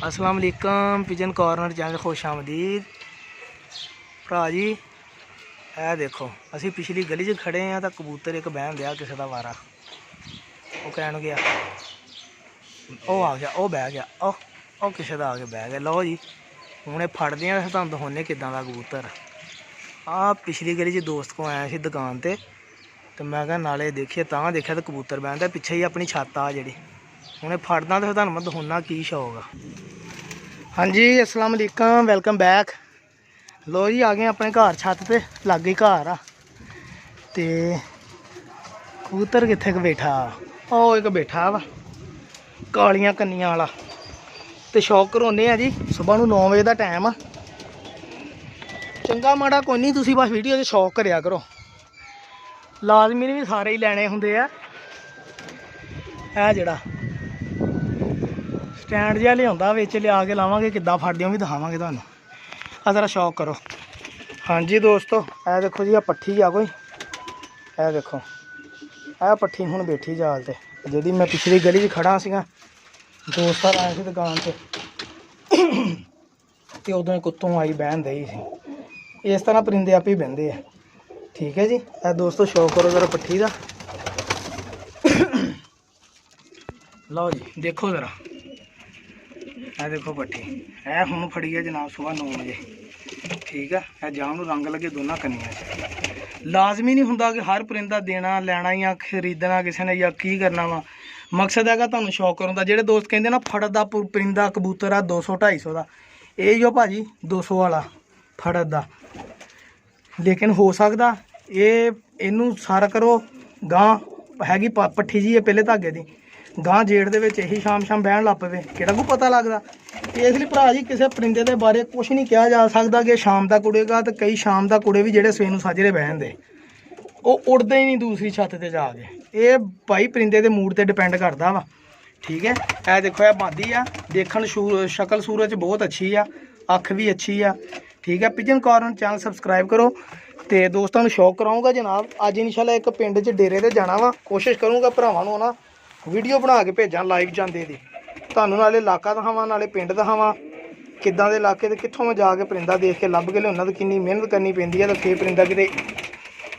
अस्सलाम वालेकुम pigeon corner channel खुश आमदीद भरा जी। है देखो असी पिछली गली च खड़े हैं तो कबूतर एक बहन दिया किसी का वारा वो कहन गया वो आ गया वो बह गया ओ किसी का आके बह गया। लो जी हूँ फटदे हैं तुम दिखाने किदा का कबूतर आ पिछली गली च दोस्त को आया सी दुकान पर तो मैं क्या नाले देखिए देखा तो कबूतर बहन पिछे ही अपनी छत्त आ जी हूँ फटदा तो तुम मैं दिखाना की शौक आ। हाँ जी अस्सलाम वालेकुम वेलकम बैक। लो जी आ गए अपने घर छत पे लागे ही घर आ ते कबूतर कित्थे बैठा ओ एक बैठा वा कालियां कन्नियां वाला तो शौक कराने जी सुबह 9 बजे का टाइम आ। चंगा माड़ा कोई नहीं तुसीं बस वीडियो से शौक करिया करो लाजमी नहीं भी सारे ही लैने हुंदे आ। जड़ा स्टैंड जिहा लिया बिच लिया के लावांगे किद्दां फड़दे भी दिखावांगे तुहानूं आ जरा शौक करो। हाँ जी दोस्तों ए देखो जी आ पट्ठी आ कोई ए देखो ए पट्ठी हुण बैठी जाल ते जिहदी मैं पिछली गली च खड़ा सीगा दोस्त आए सी दुकान से ते उदों कुत्तों आई बहन दई सी। इस तरह परिंदे आपे ही बहंदे आ। ठीक है जी ए दोस्तों शौक करो जरा पट्ठी दा। लो जी देखो जरा ए देखो पट्ठी ए हुण फड़ी है जनाब सुबह 9 बजे। ठीक है ए जाम नूं रंग लगे दोनों कन्नियां लाजमी नहीं हुंदा कि हर परिंदा देना लैना या खरीदना किसी ने या की करना वा। मकसद है तुहानूं शौक करों दा। जेहड़े दोस्त कहंदे ना फड़दा परिंदा कबूतर आ 200-250 का ये जो भाजी 200 वाला फड़दा लेकिन हो सकदा ये इनू सारा करो गां हैगी पट्ठी जी पहले धागे दी गां जेड़ दे विच यही शाम बहन लग पवे किहड़ा को पता लगदा। इसलिए भरा जी किसी परिंदे के बारे कुछ नहीं कहा जा सकता कि शाम का कुड़ेगा तो कई शाम का कुड़े भी जेडे सवेर नूं साजरे बहन दे वो उड़ते ही नहीं दूसरी छत पर जाके। ये भाई परिंदे के मूड पर डिपेंड करता वा। ठीक है ए देखो यह बादी आ देखण शक्ल सूरत बहुत अच्छी आ अख भी अच्छी आ। ठीक है पिजन कॉर्नर चैनल सबसक्राइब करो तो दोस्तों शौक कराऊँगा जनाब। अज इंशाल्लाह एक पिंड च डेरे ते जाना वा कोशिश करूँगा भरावां नूं ना वीडियो बना के भेजां लाइव जांदे दी तुहानूं नाले इलाका दिखावां नाले पिंड दिखावां किद्दां दे इलाके ते कित्थों मैं जाके परिंदा देख के लभ के लियाउणा ते किन्नी मेहनत करनी पैंदी है तो फिर परिंदा किते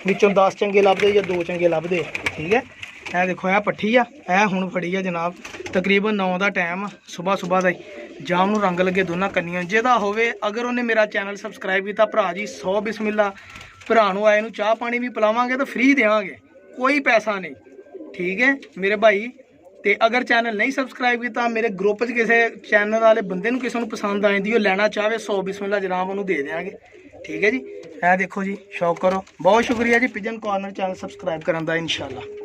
विचों 10 चंगे लभदे या 2 चंगे लभदे। ठीक है ए देखो यह पट्ठी आ ए हुण फड़ी है जनाब तकरीबन 9 का टाइम सुबह का जाम नूं रंग लगे दोनों कन्नियां जेदा होवे अगर उन्हें मेरा चैनल सबसक्राइब किया भरा जी 100 बिस्मिल्ला भरा नूं आए नूं चाह पानी भी पिलावांगे तो फ्री देवांगे कोई पैसा नहीं। ठीक है मेरे भाई ते अगर चैनल नहीं सबसक्राइब किया मेरे ग्रुप किसी चैनल वाले बंदे नूं किसी नूं पसंद आती हो लैना चाहे 100 बिस्मिल्ला जनाब उन्होंने दे देंगे। ठीक है जी ए देखो जी शौक करो बहुत शुक्रिया जी पिजन कॉर्नर चैनल सबसक्राइब करन दा इंशाल्लाह।